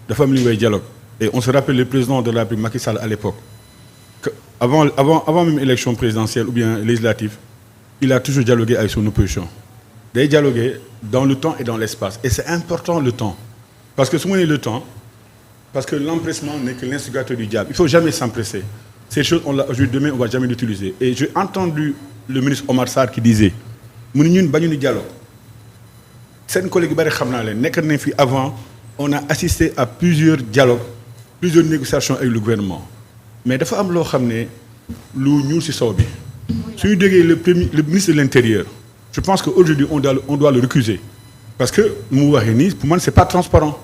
dafa am li ngay dialogue et on se rappelle le président de la République Macky Sall à l'époque que avant même élection présidentielle ou bien législative il a toujours dialogué avec son opposition day dialoguer dans le temps et dans l'espace et c'est important le temps parce que su ma nee le temps parce que l'empressement n'est que l'instigateur du diable il faut jamais s'empresser ces choses on l'a aujourd'hui demain on va jamais l'utiliser et j'ai entendu le ministre Omar Sarr qui disait mu ne ñun bañu ni dialogue seen collègue yu bari xam naa leen nekk nañ fi avant on a assisté à plusieurs dialogues plusieurs négociations avec le gouvernement mais dafa am loo xam ne lu ñuul ci sow bi suñu déggee le ministre de l'intérieur je pense que aujourd'hui on doit le recuser parce que mu waxee nii pour man c'est pas transparent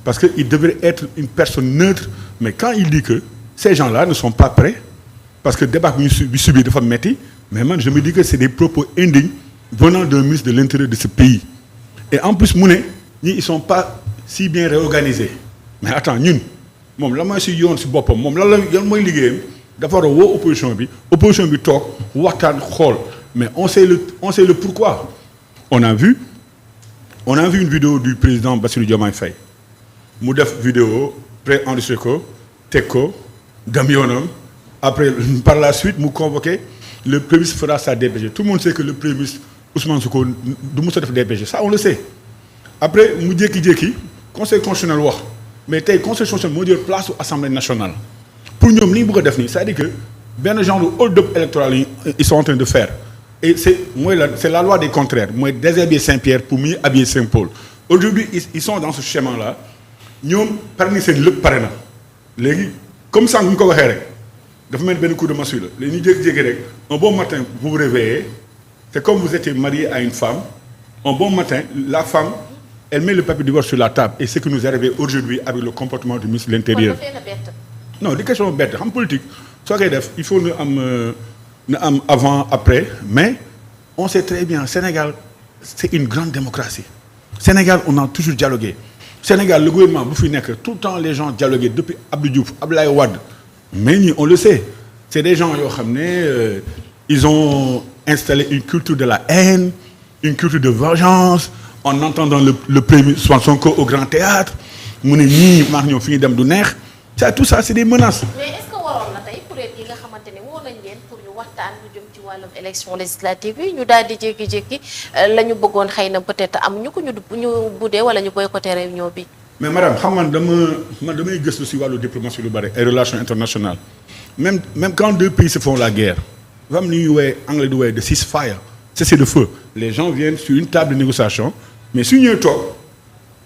parce que il devrait être une personne neutre mais quand il dit que ces gens-là ne sont pas prêts parce que débat bi subir dafa metti mais man je me dis que c'est des propos indignes venant d'un ministre de l'intérieur de ce pays et en plus mu ne ñii ils sont pas si bien réorganisés mais attends ñun moom la mooy si yoon si boppam moom yan mooy liggéeyam dafa war a woo opposition bi toog waxtaan xool mais on sait le pourquoi on a vu une vidéo du président Bassirou Diomaye Faye mu def vidéo pré-enregistré ko teg ko dem yoonam après par la suite mu convoqué le premier ministre fera sa DPG tout le monde sait que le premier ministre Ousmane Sonko du mos a def DPG ça on le sait après mu jékki-jékki conseil constitutionnel wax mais tey conseil constitutionnel moo jël place au assemblée nationale pour ñoom li ñu bëgg a def nii c'est-à-dire que benn genre de hold-up électoral yi ils sont en train de faire et c'est la loi des contraires mooy déshabiller Saint-Pierre pour mieux habiller Saint-Paul aujourd'hui ils sont dans ce schéma-là ñoom parmi seen lépp pare na léegi comme ça mu ko waxee rek dafa mel benn coup de massue la léegi ñu jékki-jékki rek un bon matin vous vous réveillez c'est comme vous étiez marié à une femme un bon matin la femme elle met le papier de divorce sur la table et ce qui nous est arrivé aujourd'hui avec le comportement du ministre de l'Intérieur non di question bett xam politique soo koy def il faut na am avant après mais on sait très bien Sénégal c'est une grande démocratie Sénégal on a toujours dialogué Sénégal le gouvernement bu fi nekk tout le temps les gens dialoguaient depuis Abdou Diouf Abdoulaye Wade mais ñi on le sait c'est des gens yoo xam ne ils ont installé une culture de la haine une culture de vengeance en entendant le premier Sonko au Grand Théâtre mu ne ñii maax ñoom fi ñu dem du neex ça tout ça c'est des menaces. mais est-ce que waroon na tey kuréel yi nga xamante ne woo nañ leen pour ñu waxtaan lu jëm ci wàllum élection législative yi ñu daal di jékki-jékki la ñu bëggoon xëy na peut-être am ñu ko ñu buddee wala ñu boycotté réunion bi. mais madame xam man damay gëstu si wàllu diplomatie lu bari ay relations internationales même quand deux pays se font la guerre dafa am ni ñuy woowee anglais di woowee de ceasefire cessez le feu les gens viennent sur une table de négociation mais su ñëwee toog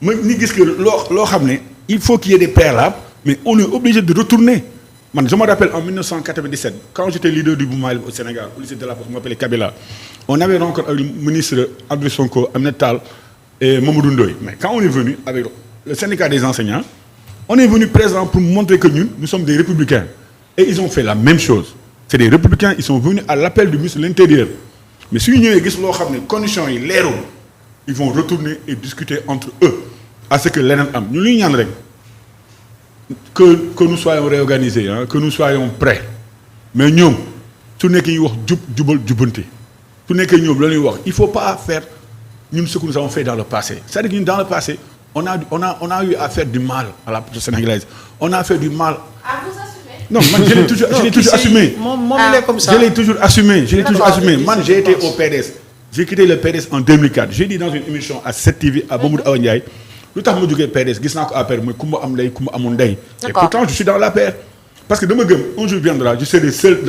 ma ni gis que loo xam ne il faut qu'il y ait des préalables mais on est obligé de retourner man je me rappelle en 1997 quand j'étais leader du mouvement au Sénégal au lycée de la Poste on m'appelait Kabila on avait rencontré avec le ministre André Sonko Aminata Tall et Mamadou Ndoye mais quand on est venu avec le syndicat des enseignants on est venu présent pour montrer que nous sommes des républicains et ils ont fait la même chose c'est des républicains ils sont venus à l'appel du ministre de l'Intérieur mais su ñu ñëwee gis loo xam ne conditions yi leerul ils vont retourner et discuter entre eux à ce que leneen am ñu luy ñaan rek que nous soyons réorganisés que nous soyons prêts mais ñoom su nekkee ñuy wax jubal jubbante su nekkee ñoom la ñuy wax il faut pas faire ñun ce que nous avons fait dans le passé c'est-à-dire que ñun dans le passé on a eu à faire du mal à la politique sénégalaise on a fait du mal. Ah, vous assumez? Non, man, je l'ai toujours assumé. Il est comme ça. Je l'ai toujours assumé. Man, j'ai été au PDS. J'ai quitté le PDS en 2004. J'ai dit dans une émission à 7TV à Mamadou Awa Ndiaye lu tax ma jógee PDS gis naa ko APR mooy kumba am ndey kumba amul ndey. Et pourtant je suis dans l'APR parce que dama gëm un jour viendra je serai seul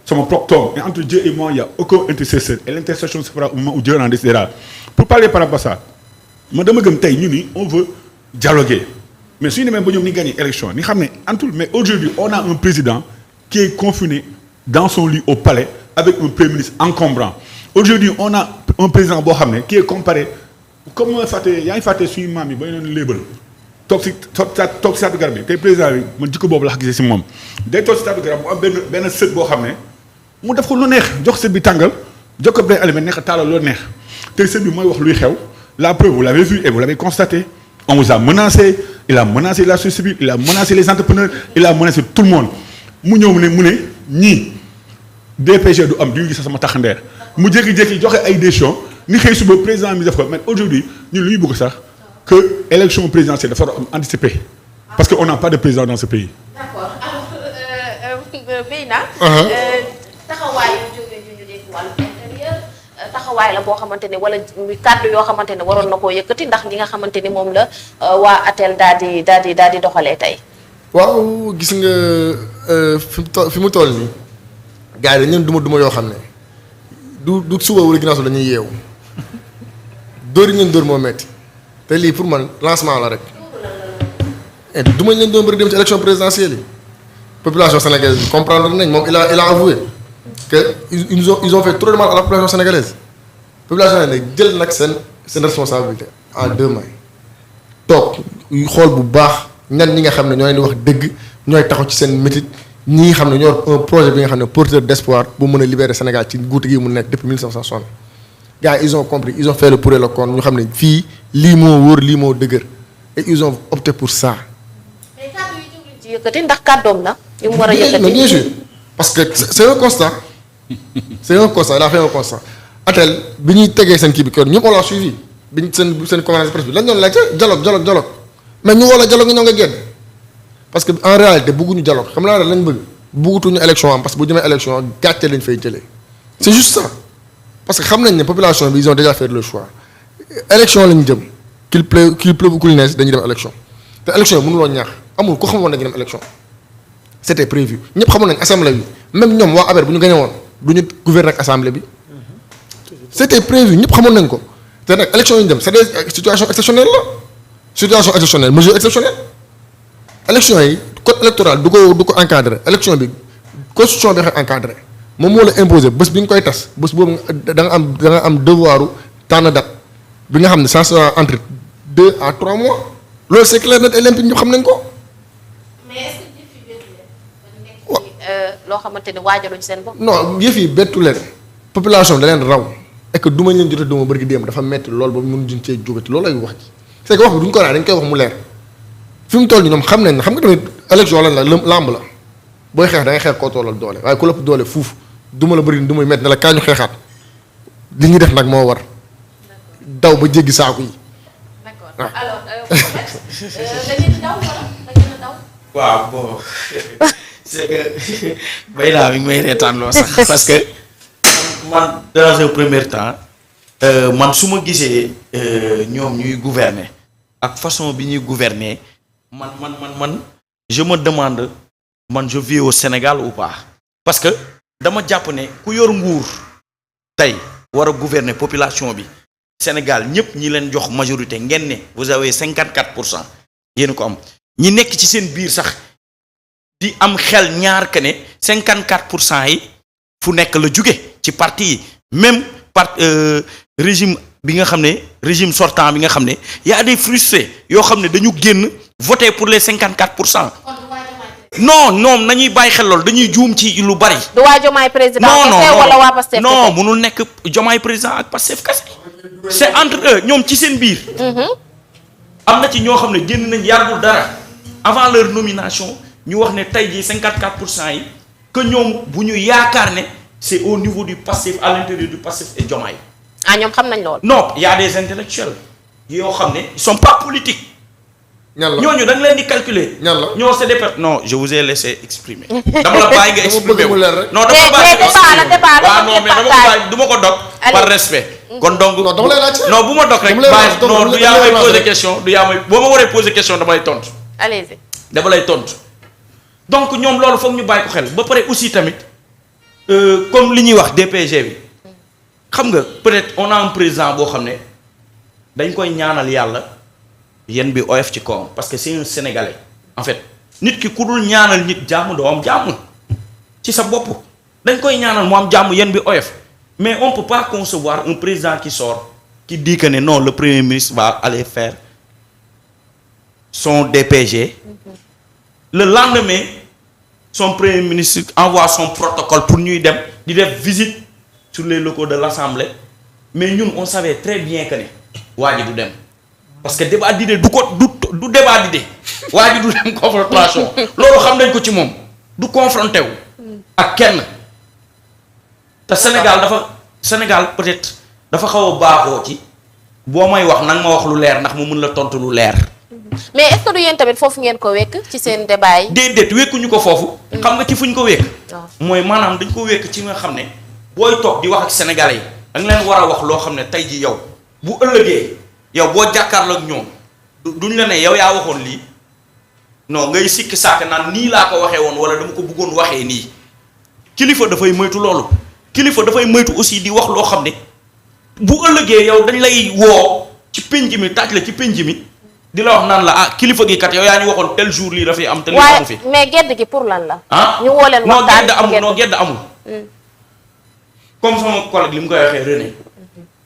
sama propre tombe et entre Dieu et moi il y a aucun intercesseur et l'intercession se fera au moment où Dieu en décidera. Pour parler par rapport à ça man dama gëm tey ñu ni on veut dialoguer mais suñu demee ba ñoom ni gagné élection ni xam ne antul mais aujourd'hui on a un président qui est confiné dans son lit au palais avec un premier ministre encombrant aujourd'hui on a un président boo xam ne qui est comparé comme yaa ngi fàtte suñu maam yi ba ñu doon léebal toog si taatu garab bi tey président bi man jikko boobu la gisee si moom day toog si taatu garab mu am benn sët boo xam ne mu def ko lu neex jox sët bi tàngal jox ko benn aliment neex a taalal loo neex tey sët bi mooy wax luy xew la preuve vous l'avez vu et vous l'avez constaté on vous a menacé il a menacé la société civile il a menacé les entrepreneurs il a menacé tout le monde mu ñëw mu ne ñii DPG du am du ñu gis sama taxandeer mu jékki-jékki joxe ay décisions ni xëy suba président mi def ko mais aujourd'hui ñun lu ñu bëgg sax que élection présidentielle dafa am anticipé parce que on n'a pas de président dans ce pays. d'accord alors Beyna. taxawaay yu jógee ju ñu dégg wàllu intérieur taxawaay la boo xamante ne wala kàddu yoo xamante ne waroon na koo yëkkati ndax li nga xamante ni moom la waa ATEL daal di doxalee tey. waaw gis nga fi mu toll nii gars yi dañu leen duma yoo xam ne du suba wala ginnaaw dañuy yeewu dóor yi leen dóor moo metti te lii pour man lancement la rek duma leen doon bëri dem ci élection présidentielle yi population sénégalaise bi comprendre nañ moom il a avoué que ils ont fait trop de mal à la population sénégalaise population nag jël nag seen responsabilité en 2 mains toog xool bu baax ñan ñi nga xam ne ñooy di wax dëgg ñooy taxaw ci seen métit ñi nga xam ne ñoo un projet bi nga xam ne porteur d'espoir bu mën a libérer Sénégal ci guute gi mu nekk depuis 1960 gars yi ils ont compris ils ont fait le pour et le contre ñu xam ne fii lii moo wóor lii moo dëgër et ils ont opté pour ça. mais kàddu yi jógee ci yëkkati ndax kàddoom la. yu mu war a yëkkati bien sûr parce que c'est un constat il a fait un constat ATEL bi ñuy tegee seen kii bi kër ñëpp on l'a suivi bi ñu seen conférence de presse bi lañ doon laajte dialogue mais ñu woo la dialogue nga ñëw nga gedd parce que en réalité bëgguñu dialogue xam naa lañ bëgg bëggutuñu élection am parce que bu jëmee élection gàcce lañ fay jëlee c'est juste ça parce que xam nañ ne population bi ils ont déjà fait le choix élection lañ jëm qu'il pleuve ou qu'il neige dañuy dem élection te élection yi mënuloo ñaax amul ko xamoon nañu dem élection c'était prévu ñëpp xamoon nañ assemblée bi même ñoom waa APR bu ñu gagné woon du ñu gouverner ak assemblée bi c'était prévu ñëpp xamoon nañ ko te nag élection yi ñu dem c'est des situations exceptionnelles la situation exceptionnelle mesure exceptionnelle élection yi code électoral du ko encadré élection bi constitution bi nga encadré moom moo la imposer bés bi nga koy tas bés boobu da nga am devoiru tànn date bi nga xam ne ça sera entre 2 à 3 mois loolu c'est clair net et limpide ñëpp xam nañ ko. mais est-ce que jëf yi bettu leen ba nekk loo xamante ne waajaluñ seen bopp. non yëf yi bettu leen population da leen raw et que du ma leen jotee duma bërki démb dafa metti loolu ba mun duñ cee jógati loolu lay wax ji c'est que wax bi duñ ko raay dañ koy wax mu leer fi mu toll nii ñoom xam nañ ne xam nga tamit élection lan la làmb la booy xeex da ngay xeex koo tollal doole waaye ku la doole fuuf duma la bëri du muy metti ne la kaa ñu xeexaat li ñuy def nag moo war daw ba jéggi saaku yi. d'accord alors da ngeen di daw wala da ngeen a daw. waaw bon c'est que Beyna mi ngi may reetaan loo sax parce que man dans un premier temps man su ma gisee ñoom ñuy gouverner ak façon bi ñuy gouverner man je me demande man je vis au Sénégal ou pas parce que dama jàpp ne ku yor nguur tey war a gouverner population bi Sénégal ñëpp ñi leen jox majorité ngeen ne vous avez 54% yéen ko am ñi nekk ci seen biir sax di am xel ñaar que ne 54% yi fu nekk la jóge ci parti yi même régime bi nga xam ne régime sortant bi nga xam ne y a des frustrés yoo xam ne dañu génn voter pour les 54%. non ñoom nañuy bàyyi xel loolu dañuy juum ci lu bari. du waa Diomaye président. non wala waa Pastef non munul nekk Diomaye président ak Pastef kese. c'est entre eux ñoom ci seen biir. am na ci ñoo xam ne génn nañ yàggul dara avant leur nomination ñu wax ne tey jii 54% yi que ñoom bu ñu yaakaar ne c'est au niveau du Pastef à l'intérieur du Pastef et Diomaye. ah ñoom xam nañ loolu. non y a des intellectuels yoo xam ne ils sont pas politiques. ñan la ñooñu da nga leen di calculer. ñan la ñoo c'est des personnes. non je vous ai laissé exprimer. dama la bàyyi nga exprimer wu. non dama la bàyyi non mais dama ko bàyyi du ma ko dog. par respect. kon donc non dama lay laaj. non bu ma dog rek. bàyyi non du yaa may poser question du yaa may boo ma waree poser question dama lay tontu. allez-y. dama lay tontu donc ñoom loolu foog ñu bàyyi ko xel ba pare aussi tamit comme li ñuy wax DPG bi xam nga peut-être on a un président boo xam ne dañ koy ñaanal yàlla yéen bi oyof ci kawam parce que c'est un Sénégalais en fait nit ki ku dul ñaanal nit jàmm doo am jàmm ci sa bopp dañ koy ñaanal mu am jàmm yéen bi oyof mais on peut pas concevoir un président qui sort qui dit que ne non le premier ministre va aller faire son DPG le lendemain son premier ministre envoie son protocole pour ñuy dem di def visite sur les locaux de l'Assemblée mais ñun on savait très bien que ne waa ji du dem parce que débat d'idée du débat d'idée waa ji du dem confrontation loolu xam nañ ko ci moom du confronté wu ak kenn te Sénégal peut-être dafa xaw a baaxoo ci boo may wax nag ma wax lu leer ndax mu mun la tontu lu leer. mais est-ce que du yéen tamit foofu ngeen ko wekk ci seen débat yi. déedéet wekkuñu ko foofu. xam nga ci fuñ ko wekk. waaw mooy maanaam dañ ko wekk ci nga xam ne booy toog di wax ak sénégalais yi da nga leen war a wax loo xam ne tey ji yow bu ëllëgee yow boo jàkkaarloo ak ñoom duñ la ne yow yaa waxoon lii non ngay sikki sàkk naan nii laa ko waxee woon wala dama ko bëggoon waxee nii kilifa dafay moytu loolu kilifa dafay moytu aussi di wax loo xam ne bu ëllëgee yow dañ lay woo ci penc mi taaj la ci penc mi di la wax naan la ah kilifa gi kat yow yaa ñu waxoon tel jour lii dafay am te lii amu fi. waaye mais gedd gi pour lan la. ah ñu woo leen waxtaan non gedd amul comme sama collègue li mu koy waxee René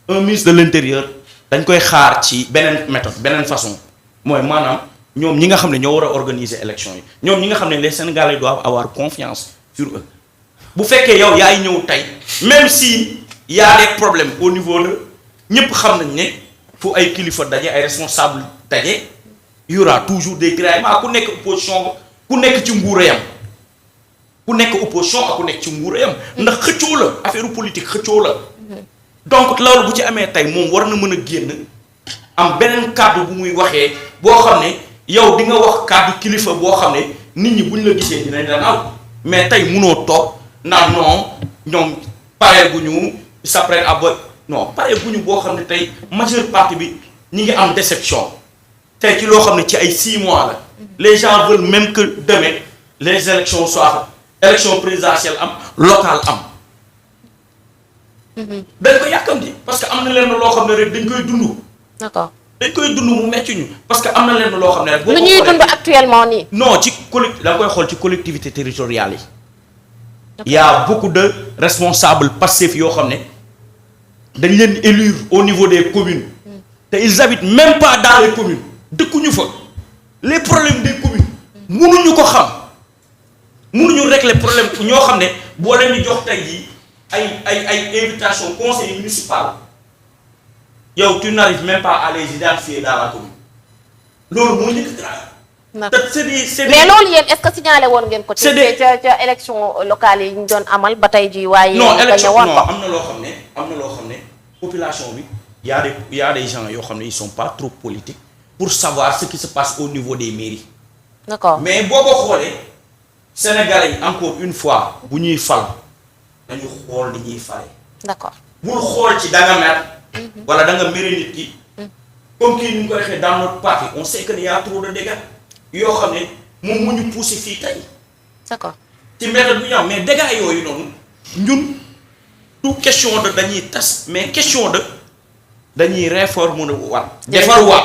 un ministre de l'intérieur dañ koy xaar ci beneen méthode beneen façon mooy maanaam ñoom ñi nga xam ne ñoo war a organiser élection yi ñoom ñi nga xam ne les Sénégalais doivent avoir confiance sur eux bu fekkee yow yaay ñëw tey même si y a des problèmes au niveau de ñëpp xam nañ ne fu ay kilifa daje ay responsable daje y aura toujours des tiraillements ku nekk opposition ku nekk ci nguur yam ku nekk opposition ak ku nekk ci nguur yam ndax xëccoo la affaire politique xëccoo la donc loolu bu ci amee tey moom war na mën a génn am beneen kàddu bu muy waxee boo xam ne yow di nga wax kàddu kilifa boo xam ne nit ñi buñ la gisee dinañ la naaw mais tey munoo toog naan non ñoom pare gu ñu s'apprête à non pare gu ñu boo xam ne tey majeure partie bi ñi ngi am déception tey ci loo xam ne ci ay 6 mois la les gens veulent même que demain les élections soient élection présidentielle am locale am dañ ko yàkkamti parce que am na leen loo xam ne rek dañ koy dund. d'accord dañ koy dund mu metti ñu parce que am na leen loo xam ne rek. lu ñuy dund actuellement nii. non ci da nga koy xool ci collectivité territoriales yi. y a beaucoup de responsables passifs yoo xam ne dañ leen élire au niveau des communes. te ils habitent même pas dans les communes dëkkuñu fa les problèmes des communes. mënuñu ko xam mënuñu régler problème ñoo xam ne boo leen di jox tey jii. ay invitation conseil municipal yow tu n'arrives même pas à les identifier dans la commune loolu moo njëkk mais loolu yéen est-ce que signalé woon ngeen ko. ca élection locale yi ñu doon amal ba tey jii waaye. non élection non am na loo xam ne population bi y a des gens yoo xam ne ils sont pas trop politiques pour savoir ce qui se passe au niveau des mairies. d'accord mais boo ko xoolee Sénégalais yi encore une fois bu ñuy fal. dañu xool li ñuy fare. d'accord bul xool ci da nga mer. wala da nga mere nit ki. comme kii ñu ko waxee dans notre parti on sait que y a trop de dégâts yoo xam ne moom mu ñu poussé fii tey. d'accord ci méthode bu ñu am mais dégâts yooyu noonu ñun tout question de dañuy tas mais question de dañuy réformer waat. defar waat.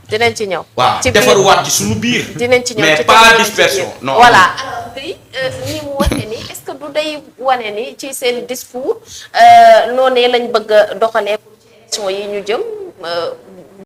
dinañ ci ñëw. waaw defar waat ci suñu biir. dinañ ci ñëw mais pas dispersion. non voilà alors tey ni mu waxee ni est-ce que du day wane ni ci seen discours noonee lañ bëgg a doxalee pour ci élection yi ñu jëm.